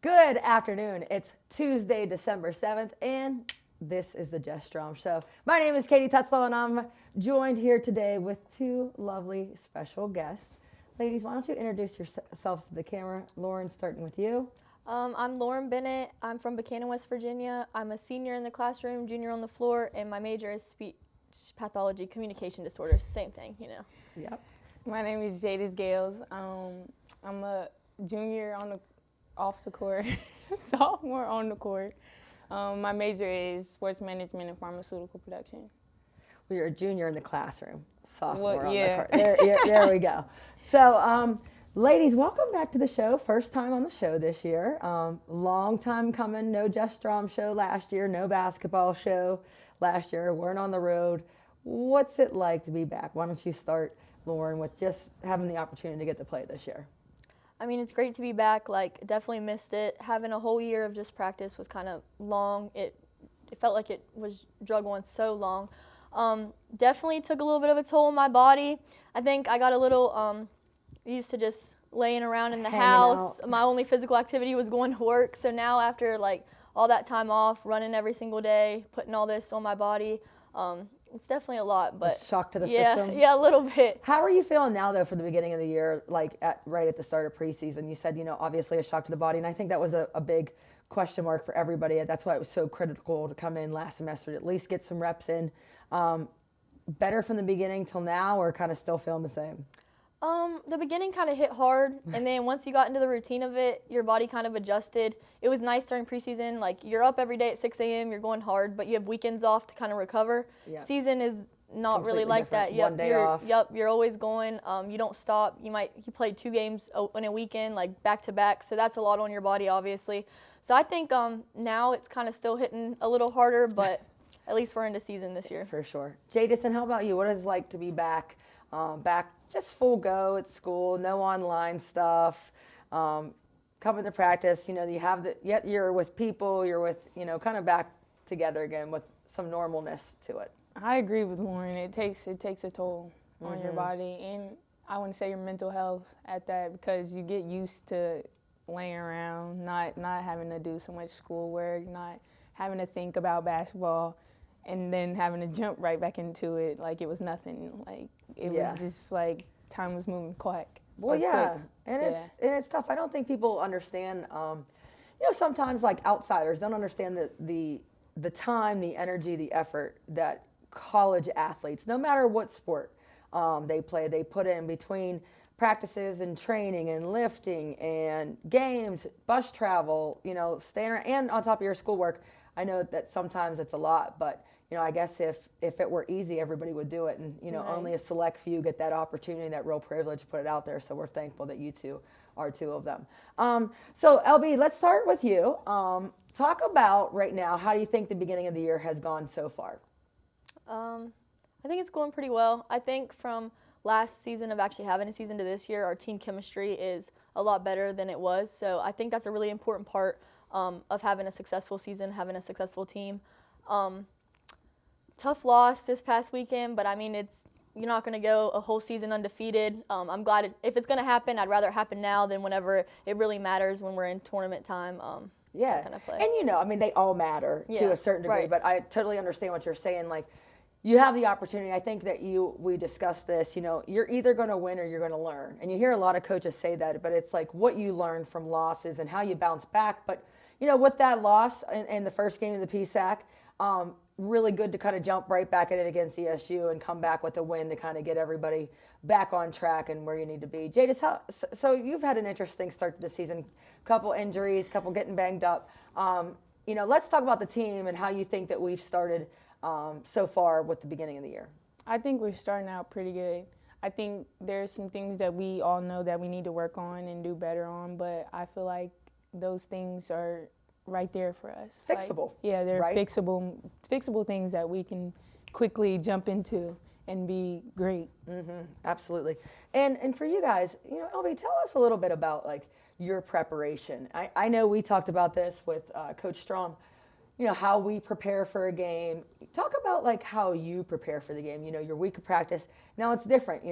Good afternoon. It's Tuesday, December 7th, and this is the Jess Strom Show. My name is Katie Tutzlow, and I'm joined here today with two lovely special guests. Ladies, why don't you introduce yourselves to the camera? Lauren, starting with you. I'm Lauren Bennett. I'm from Buchanan, West Virginia. I'm a senior in the classroom, junior on the floor, and my major is speech pathology, communication disorders. Same thing, you know. Yep. My name is Jaydis Gales. I'm a junior off the court, sophomore on the court. My major is sports management and pharmaceutical production. Well, you're a junior in the classroom, sophomore on yeah. the court. There we go. So, ladies, welcome back to the show. First time on the show this year. Long time coming. No Jess Strom show last year. No basketball show last year. Weren't on the road. What's it like to be back? Why don't you start, Lauren, with just having the opportunity to get to play this year? I mean, it's great to be back. Like, definitely missed it. Having a whole year of just practice was kind of long. It felt like it was drug on so long. Definitely took a little bit of a toll on my body. I think I got a little used to just laying around in the house. My only physical activity was going to work. So now after like all that time off, running every single day, putting all this on my body, it's definitely a lot. But a shock to the system? Yeah, a little bit. How are you feeling now, though, for the beginning of the year, like right at the start of preseason? You said, obviously a shock to the body, and I think that was a big question mark for everybody. That's why it was so critical to come in last semester to at least get some reps in. Better from the beginning till now, or kind of still feeling the same? The beginning kind of hit hard, and then once you got into the routine of it, your body kind of adjusted. It was nice during preseason. Like, you're up every day at 6 a.m., you're going hard, but you have weekends off to kind of recover. Yep. Season is not Completely really like different. that. Yep, One day off. Yep, you're always going. You don't stop. You played 2 games in a weekend, like back to back, so that's a lot on your body, obviously. So I think now it's kind of still hitting a little harder, but at least we're into season this year. For sure. Jaydis, and how about you? What is it like to be back just full go at school, no online stuff, coming to practice, yet you're with people, you're with, kind of back together again with some normalness to it. I agree with Lauren. It takes a toll on your body, and I want to say your mental health at that, because you get used to laying around, not having to do so much schoolwork, not having to think about basketball, and then having to jump right back into it like it was nothing. Like, it was just like time was moving quick. Well, yeah, and it's tough. I don't think people understand. Sometimes like outsiders don't understand the time, the energy, the effort that college athletes, no matter what sport they play, they put in between practices and training and lifting and games, bus travel, staying around, and on top of your schoolwork. I know that sometimes it's a lot, but I guess if it were easy, everybody would do it, and only a select few get that opportunity, that real privilege to put it out there. So we're thankful that you two are two of them. So LB, let's start with you. Talk about right now, how do you think the beginning of the year has gone so far? I think it's going pretty well. I think from last season of actually having a season to this year, our team chemistry is a lot better than it was. So I think that's a really important part of having a successful season, having a successful team. Tough loss this past weekend, but I mean, you're not going to go a whole season undefeated. I'm glad if it's going to happen, I'd rather it happen now than whenever it really matters, when we're in tournament time. Kind of play. And they all matter to a certain degree, but I totally understand what you're saying. Like, you have the opportunity. I think that we discussed this, you're either going to win or you're going to learn. And you hear a lot of coaches say that, but it's like what you learn from losses and how you bounce back. But, with that loss in the first game of the PSAC, really good to kind of jump right back at it against ESU and come back with a win to kind of get everybody back on track and where you need to be. Jaydis, so you've had an interesting start to the season, couple injuries, couple getting banged up. Let's talk about the team and how you think that we've started so far with the beginning of the year. I think we're starting out pretty good. I think there's some things that we all know that we need to work on and do better on, but I feel like those things are right there for us. Fixable. They're right? fixable things that we can quickly jump into and be great. Absolutely. And for you guys, LB, tell us a little bit about like your preparation. I know we talked about this with Coach Strom, how we prepare for a game. Talk about like how you prepare for the game, your week of practice. Now it's different,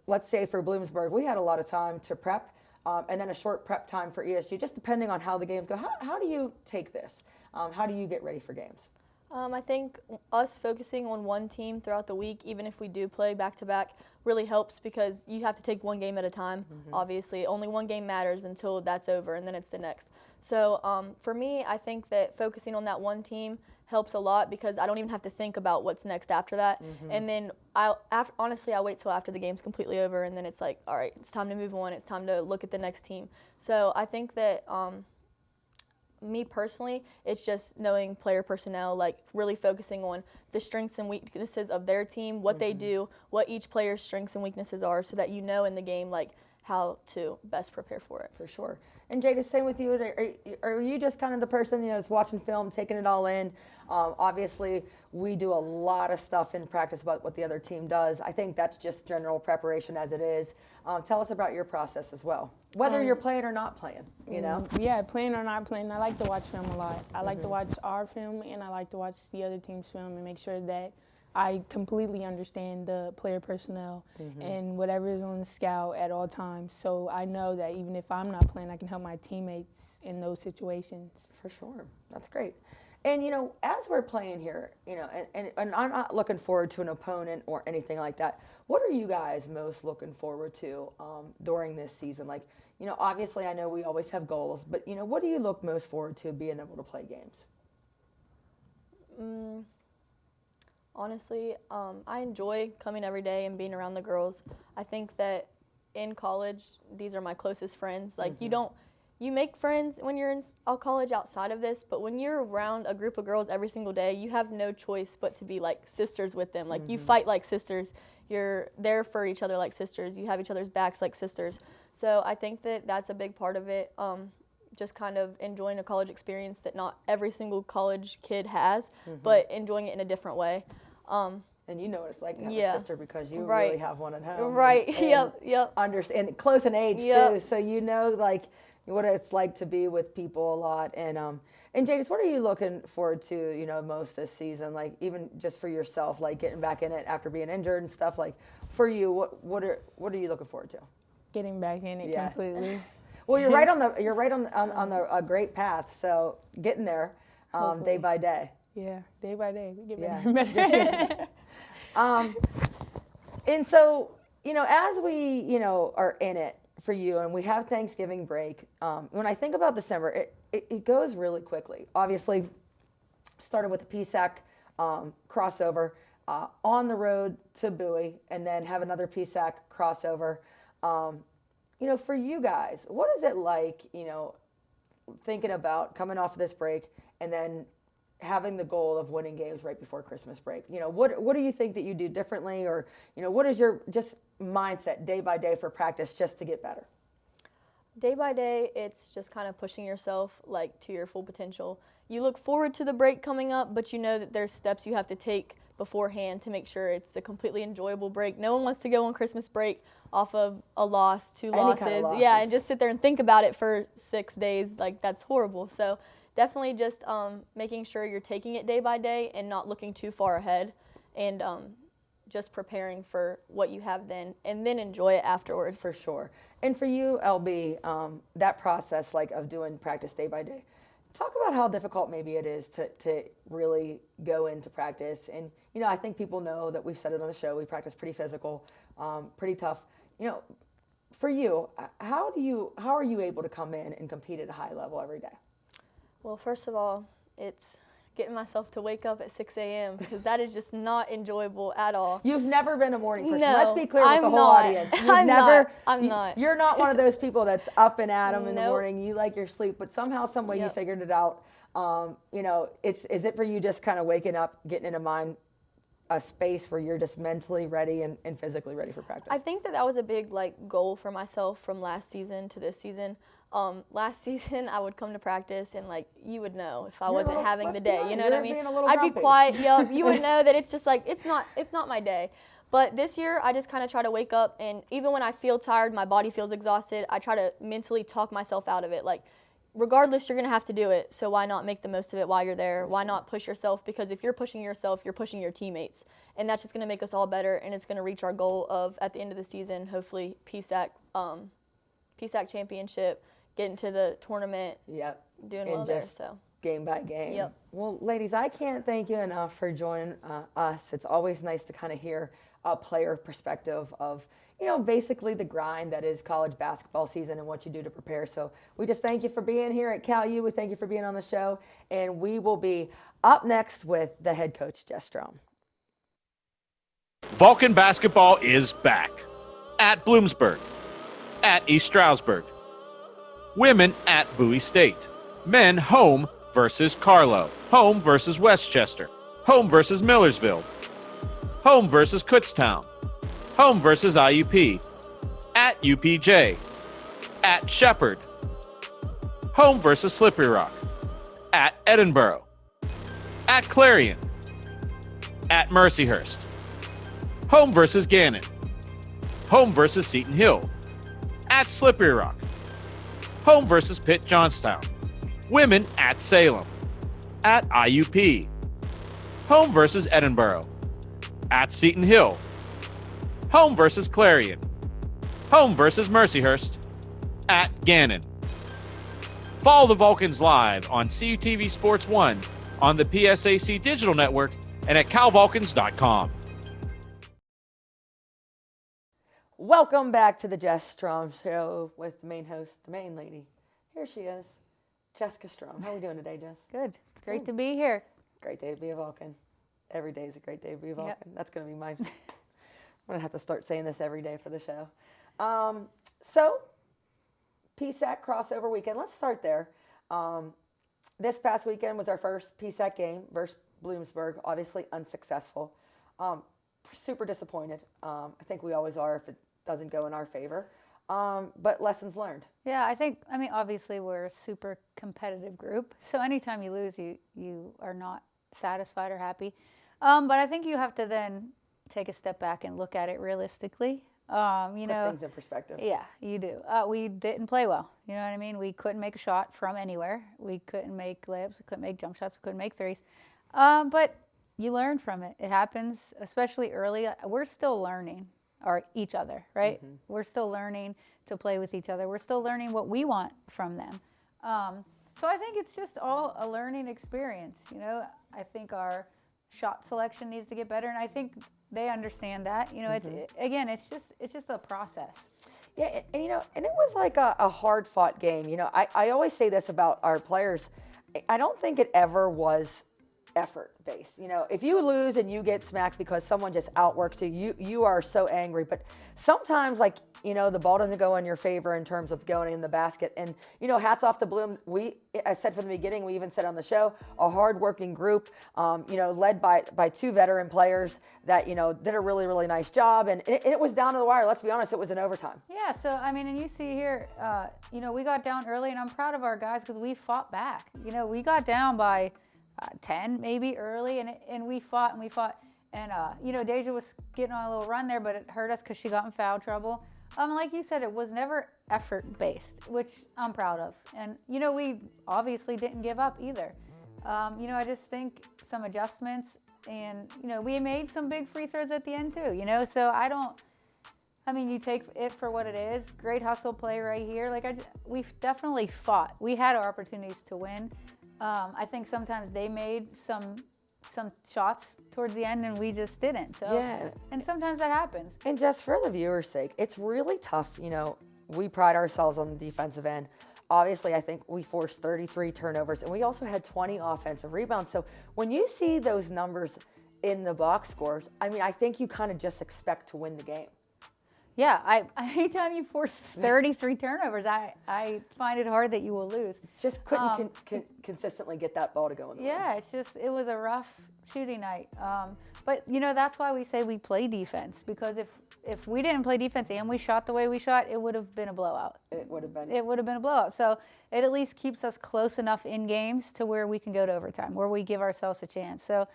let's say for Bloomsburg, we had a lot of time to prep. and then a short prep time for ESU, just depending on how the games go. How do you take this? How do you get ready for games? I think us focusing on one team throughout the week, even if we do play back-to-back, really helps because you have to take one game at a time, obviously. Only one game matters until that's over, and then it's the next. So for me, I think that focusing on that one team helps a lot because I don't even have to think about what's next after that. And then honestly, I wait till after the game's completely over, and then it's like, all right, it's time to move on. It's time to look at the next team. So I think that me personally, it's just knowing player personnel, like really focusing on the strengths and weaknesses of their team, what they do, what each player's strengths and weaknesses are, so that you know in the game like how to best prepare for it. For sure. And Jaydis, same with you. Are you just kind of the person, that's watching film, taking it all in? Obviously, we do a lot of stuff in practice about what the other team does. I think that's just general preparation as it is. Tell us about your process as well, whether you're playing or not playing, Yeah, playing or not playing, I like to watch film a lot. I like to watch our film, and I like to watch the other team's film and make sure that I completely understand the player personnel and whatever is on the scout at all times. So I know that even if I'm not playing, I can help my teammates in those situations. For sure. That's great. And, as we're playing here, and I'm not looking forward to an opponent or anything like that, what are you guys most looking forward to during this season? Like, obviously I know we always have goals, but, what do you look most forward to being able to play games? Honestly, I enjoy coming every day and being around the girls. I think that in college, these are my closest friends. Like, you make friends when you're in college outside of this, but when you're around a group of girls every single day, you have no choice but to be like sisters with them. Like, you fight like sisters. You're there for each other like sisters. You have each other's backs like sisters. So I think that that's a big part of it. Just kind of enjoying a college experience that not every single college kid has, but enjoying it in a different way. And you know what it's like to have a sister because you Right. really have one at home. Right, And yep. And close in age Yep. too, so like what it's like to be with people a lot. And Jaydis, what are you looking forward to, most this season? Like even just for yourself, like getting back in it after being injured and stuff. Like for you, what are you looking forward to? Getting back in it completely. Well, you're right on a great path. So getting there, day by day. Yeah, day by day, we get better and better. And so, as we, are in it for you and we have Thanksgiving break, when I think about December, it goes really quickly. Obviously, started with the PSAC crossover on the road to Bowie and then have another PSAC crossover. For you guys, what is it like, thinking about coming off of this break and then having the goal of winning games right before Christmas break? What do you think that you do differently, or, what is your just mindset day by day for practice just to get better? Day by day, it's just kind of pushing yourself like to your full potential. You look forward to the break coming up, but you know that there's steps you have to take beforehand to make sure it's a completely enjoyable break. No one wants to go on Christmas break off of a loss, two losses. Kind of losses. Yeah, and just sit there and think about it for 6 days. Like, that's horrible. So definitely just making sure you're taking it day by day and not looking too far ahead, and just preparing for what you have then, and then enjoy it afterwards. For sure. And for you, LB, that process of doing practice day by day, talk about how difficult maybe it is to really go into practice. And, I think people know that we've said it on the show, we practice pretty physical, pretty tough. For you, how are you able to come in and compete at a high level every day? Well, first of all, it's getting myself to wake up at 6 a.m. because that is just not enjoyable at all. You've never been a morning person. No, Let's be clear with the whole audience. I'm not. You're not one of those people that's up and at 'em in the Nope. morning. You like your sleep, but somehow, some way you figured it out. Is it for you just kind of waking up, getting in a space where you're just mentally ready and physically ready for practice? I think that was a big goal for myself from last season to this season. Last season, I would come to practice and you would know if I wasn't having the day. You know what I mean? I'd be quiet. Yep. You would know that it's just it's not my day. But this year, I just kind of try to wake up, and even when I feel tired, my body feels exhausted, I try to mentally talk myself out of it. Regardless, you're going to have to do it, so why not make the most of it while you're there? Why not push yourself? Because if you're pushing yourself, you're pushing your teammates, and that's just going to make us all better, and it's going to reach our goal of, at the end of the season, hopefully PSAC PSAC championship, getting to the tournament, Yep. doing And well there. just So game by game. Yep. Well, ladies, I can't thank you enough for joining us. It's always nice to kind of hear a player perspective of, basically the grind that is college basketball season and what you do to prepare. So we just thank you for being here at Cal U. We thank you for being on the show. And we will be up next with the head coach, Jess Strom. Vulcan basketball is back. At Bloomsburg. At East Stroudsburg. Women at Bowie State. Men home versus Carlow. Home versus Westchester. Home versus Millersville. Home versus Kutztown. Home versus IUP. At UPJ. At Shepherd. Home versus Slippery Rock. At Edinburgh. At Clarion. At Mercyhurst. Home versus Gannon. Home versus Seton Hill. At Slippery Rock. Home versus Pitt Johnstown. Women at Salem. At IUP. Home versus Edinburgh. At Seton Hill. Home versus Clarion. Home versus Mercyhurst. At Gannon. Follow the Vulcans live on CUTV Sports 1, on the PSAC Digital Network, and at calvulcans.com. Welcome back to the Jess Strom Show with the main host, the main lady. Here she is, Jessica Strom. How are we doing today, Jess? good. It's great to be here. Great day to be a Vulcan. Every day is a great day to be a Vulcan. That's going to be my... I'm going to have to start saying this every day for the show. So, PSAC Crossover weekend. Let's start there. This past weekend was our first PSAC game versus Bloomsburg. Obviously unsuccessful. Super disappointed. I think we always are if it doesn't go in our favor. But lessons learned. Yeah, obviously we're a super competitive group. So anytime you lose, you are not satisfied or happy. But I think you have to then take a step back and look at it realistically. Put things in perspective. Yeah, you do. We didn't play well. You know what I mean? We couldn't make a shot from anywhere. We couldn't make layups. We couldn't make jump shots. We couldn't make threes. But you learn from it. It happens, especially early. We're still learning each other, right? Mm-hmm. We're still learning to play with each other. We're still learning what we want from them. So I think it's just all a learning experience. I think our shot selection needs to get better, and I think they understand that. It's just a process. Yeah, and it was like a hard-fought game. I always say this about our players. I don't think it ever was effort-based. If you lose and you get smacked because someone just outworks you are so angry. But sometimes, the ball doesn't go in your favor in terms of going in the basket. And, hats off to Bloom. I said from the beginning, we even said on the show, a hard-working group, led by two veteran players that, did a really, really nice job. And it was down to the wire. Let's be honest, it was in overtime. Yeah, so, and you see here, we got down early, and I'm proud of our guys because we fought back. We got down by 10 maybe early, and we fought. And, Deja was getting on a little run there, but it hurt us because she got in foul trouble. Like you said, it was never effort-based, which I'm proud of. And, we obviously didn't give up either. I just think some adjustments, and, we made some big free throws at the end too, So you take it for what it is. Great hustle play right here. We've definitely fought. We had our opportunities to win. I think sometimes they made some shots towards the end and we just didn't. So yeah. And sometimes that happens. And just for the viewer's sake, it's really tough. We pride ourselves on the defensive end. Obviously, I think we forced 33 turnovers, and we also had 20 offensive rebounds. So when you see those numbers in the box scores, I think you kind of just expect to win the game. Yeah, anytime you force 33 turnovers, I find it hard that you will lose. Just couldn't consistently get that ball to go in the line. It was a rough shooting night. But, that's why we say we play defense, because if we didn't play defense and we shot the way we shot, it would have been a blowout. It would have been a blowout. So it at least keeps us close enough in games to where we can go to overtime, where we give ourselves a chance. So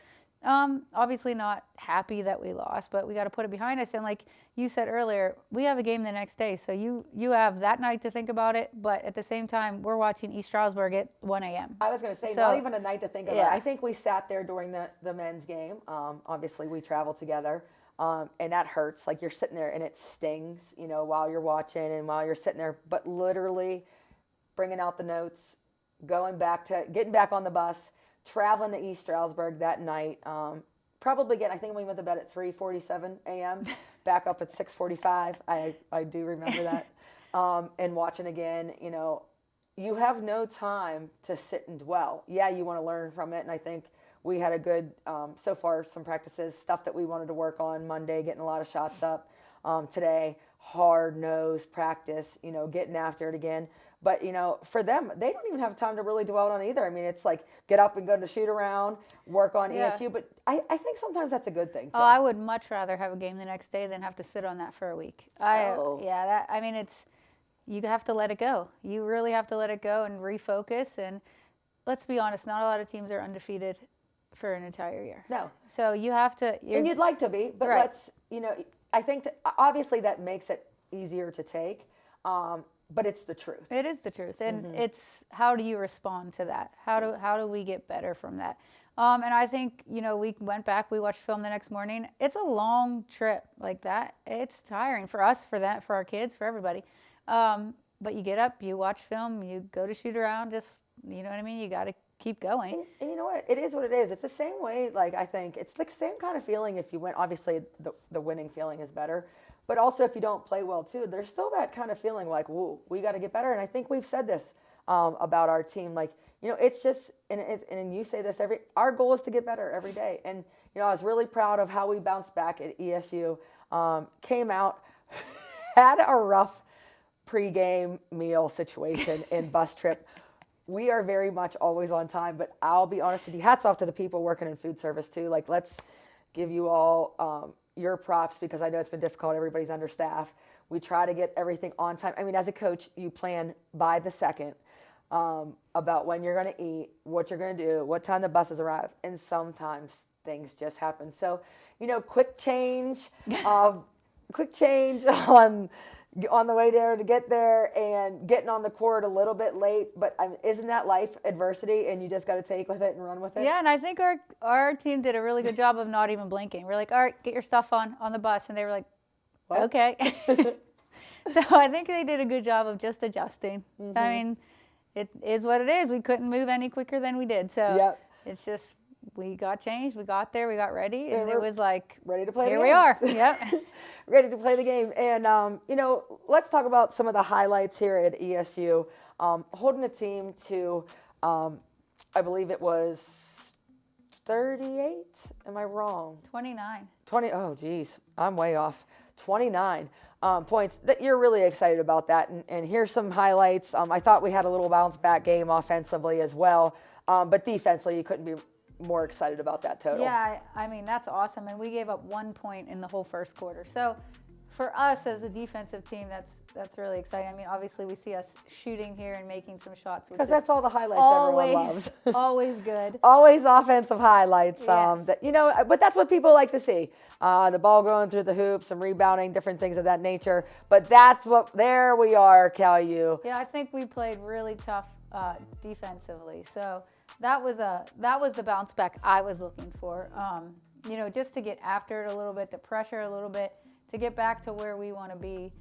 obviously not happy that we lost, but we got to put it behind us. And like you said earlier, we have a game the next day. So you have that night to think about it. But at the same time, we're watching East Stroudsburg at 1 a.m. I was going to say, not even a night to think about it. I think we sat there during the men's game. Obviously, we traveled together. And that hurts. Like, you're sitting there and it stings, you know, while you're watching and while you're sitting there. But literally bringing out the notes, getting back on the bus, traveling to East Stroudsburg that night. I think we went to bed at 3:47 a.m., back up at 6:45. I do remember that. And watching again, you know, you have no time to sit and dwell. Yeah, you want to learn from it. And I think we had a good, so far, some practices, stuff that we wanted to work on Monday, getting a lot of shots up. Today, hard-nosed practice, you know, getting after it again. But, you know, for them, they don't even have time to really dwell on either. I mean, it's like get up and go to shoot around, work on ESU. But I think sometimes that's a good thing, too. Oh, I would much rather have a game the next day than have to sit on that for a week. You have to let it go. You really have to let it go and refocus. And let's be honest, not a lot of teams are undefeated for an entire year. No. So you have to. And you'd like to be, but right. I think obviously that makes it easier to take. But it's the truth. It is the truth, and it's how do you respond to that? How do we get better from that? And I think, you know, we went back, we watched film the next morning. It's a long trip like that. It's tiring for us, for our kids, for everybody. But you get up, you watch film, you go to shoot around. Just, you know what I mean? You got to keep going. And you know what? It is what it is. It's the same way. Like, I think it's the same kind of feeling if you win. Obviously, the winning feeling is better. But also, if you don't play well, too, there's still that kind of feeling like, whoa, we got to get better. And I think we've said this about our team. Like, you know, it's just, and you say this our goal is to get better every day. And, you know, I was really proud of how we bounced back at ESU. Came out, had a rough pregame meal situation in bus trip. We are very much always on time, but I'll be honest with you, hats off to the people working in food service, too. Like, let's give you all your props, because I know it's been difficult. Everybody's understaffed. We try to get everything on time. I mean, as a coach, you plan by the second about when you're going to eat, what you're going to do, what time the buses arrive, and sometimes things just happen. So, you know, quick change on the way there to get there, and getting on the court a little bit late. But isn't that life adversity, and you just got to take with it and run with it? Yeah, and I think our team did a really good job of not even blinking. We're like, all right, get your stuff on the bus. And they were like, what? Okay. So I think they did a good job of just adjusting. Mm-hmm. I mean, it is what it is. We couldn't move any quicker than we did. So It's just, we got changed, we got there, we got ready, and it was like, ready to play here the game. We are. Yep. Ready to play the game. And, you know, let's talk about some of the highlights here at ESU. Holding a team to, I believe it was 38. Am I wrong? 29. 20. Oh, geez. I'm way off. 29 points. That you're really excited about that. And here's some highlights. I thought we had a little bounce back game offensively as well. But defensively, you couldn't be more excited about that total. Yeah, I mean, that's awesome. And we gave up 1 point in the whole first quarter. So for us as a defensive team, that's really exciting. I mean, obviously we see us shooting here and making some shots. Because that's all the highlights everyone loves. Always good. Always offensive highlights. Yes. That, you know, but that's what people like to see. The ball going through the hoops, some rebounding, different things of that nature. But there we are, Cal U. Yeah, I think we played really tough defensively. So that was the bounce back I was looking for. You know, just to get after it a little bit, to pressure a little bit, to get back to where we want to be,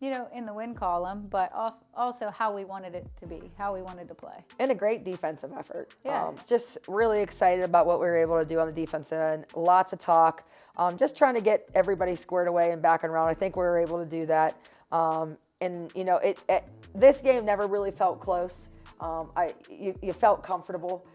you know, in the win column, but also how we wanted it to be, how we wanted to play. And a great defensive effort. Yeah. Just really excited about what we were able to do on the defensive end. Lots of talk. Just trying to get everybody squared away and back and around. I think we were able to do that. And, you know, this game never really felt close. You felt comfortable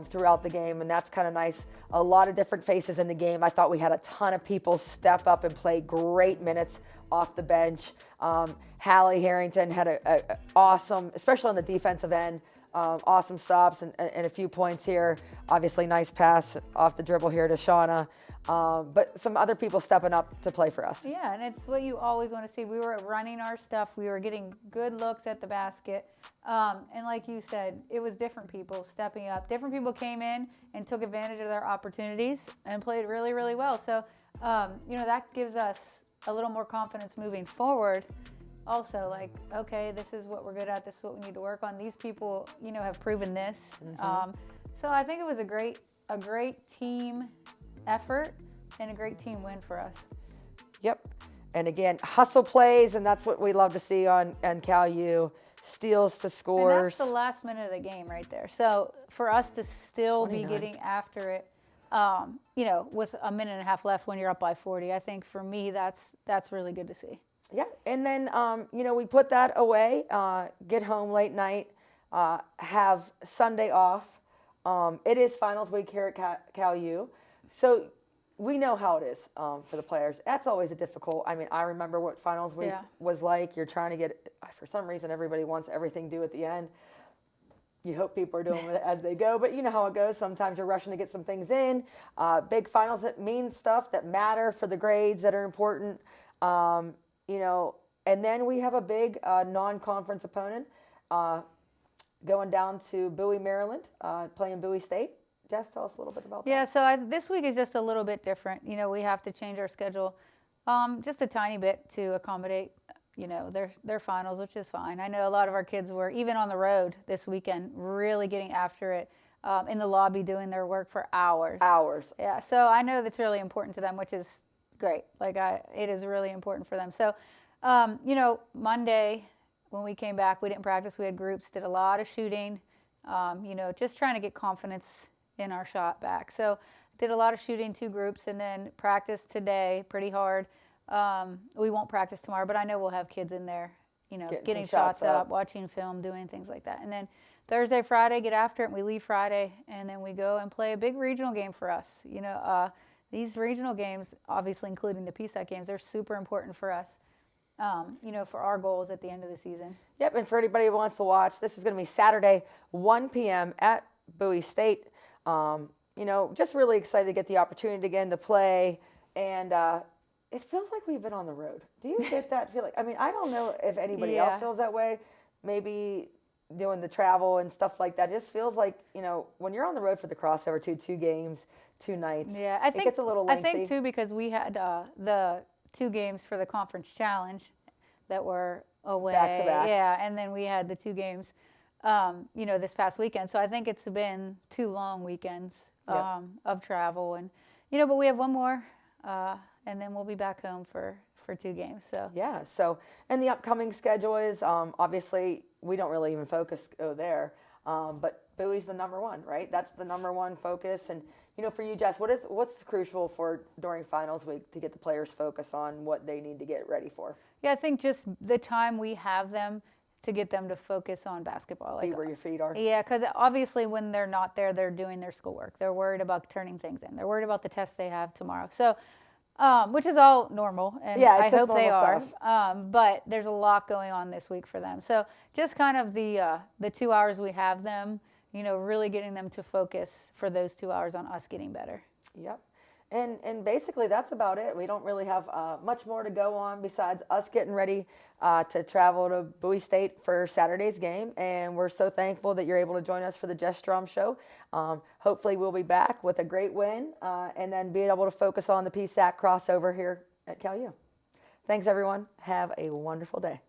throughout the game, and that's kind of nice. A lot of different faces in the game. I thought we had a ton of people step up and play great minutes off the bench. Hallie Harrington had a awesome, especially on the defensive end, awesome stops and a few points here. Obviously, nice pass off the dribble here to Shauna. But some other people stepping up to play for us. Yeah, and it's what you always want to see. We were running our stuff. We were getting good looks at the basket. And like you said, it was different people stepping up. Different people came in and took advantage of their opportunities and played really, really well. So, you know, that gives us a little more confidence moving forward. Also, like, okay, this is what we're good at. This is what we need to work on. These people, you know, have proven this. Mm-hmm. So I think it was a great team effort. a great team win for us. Yep. And again, hustle plays, and that's what we love to see on Cal U. Steals to scores. And that's the last minute of the game right there. So for us to still 29. be getting after it, with a minute and a half left when you're up by 40, I think for me that's really good to see. Yeah, and then we put that away, get home late night, have Sunday off. It is finals week here at Cal U, so we know how it is for the players. That's always a difficult. I mean, I remember what finals week was like. You're trying to get, for some reason, everybody wants everything due at the end. You hope people are doing it as they go, but you know how it goes. Sometimes you're rushing to get some things in. Big finals that mean stuff that matter for the grades that are important. And then we have a big non-conference opponent going down to Bowie, Maryland, playing Bowie State. Jess, tell us a little bit about that. Yeah, so this week is just a little bit different. We have to change our schedule just a tiny bit to accommodate, their finals, which is fine. I know a lot of our kids were, even on the road this weekend, really getting after it in the lobby, doing their work for hours. Yeah, so I know that's really important to them, which is great. It is really important for them. So, Monday when we came back, we didn't practice. We had groups, did a lot of shooting, just trying to get confidence in our shot back. So did a lot of shooting, 2 groups, and then practice today pretty hard. We won't practice tomorrow, but I know we'll have kids in there, getting shots up, watching film, doing things like that. And then Thursday, Friday, get after it, and we leave Friday, and then we go and play a big regional game for us. These regional games, obviously including the PSAC games, they're super important for us, for our goals at the end of the season. Yep, and for anybody who wants to watch, this is going to be Saturday, 1 p.m. at Bowie State. Just really excited to get the opportunity again to play, and it feels like we've been on the road. Do you get that feeling? I mean, I don't know if anybody else feels that way. Maybe doing the travel and stuff like that. It just feels like, when you're on the road for the crossover, 2 games, 2 nights, it gets a little lengthy. I think, too, because we had the 2 games for the conference challenge that were away. Back to back. Yeah, and then we had the 2 games, this past weekend. So I think it's been 2 long weekends of travel. And, but we have 1 more, and then we'll be back home for 2 games. So yeah. So, and the upcoming schedule is obviously we don't really even go there, but Bowie's the number 1, right? That's the number 1 focus. And for you, Jess, what's crucial for during finals week to get the players focus on what they need to get ready for? Yeah, I think just the time we have them to get them to focus on basketball. Be where your feet are. Yeah, because obviously when they're not there, they're doing their schoolwork. They're worried about turning things in. They're worried about the tests they have tomorrow. So, which is all normal, and I hope they are. But there's a lot going on this week for them. So just kind of the 2 hours we have them, really getting them to focus for those 2 hours on us getting better. Yep. And basically that's about it. We don't really have much more to go on besides us getting ready to travel to Bowie State for Saturday's game. And we're so thankful that you're able to join us for the Jess Strom Show. Hopefully we'll be back with a great win and then being able to focus on the PSAC crossover here at Cal U. Thanks, everyone. Have a wonderful day.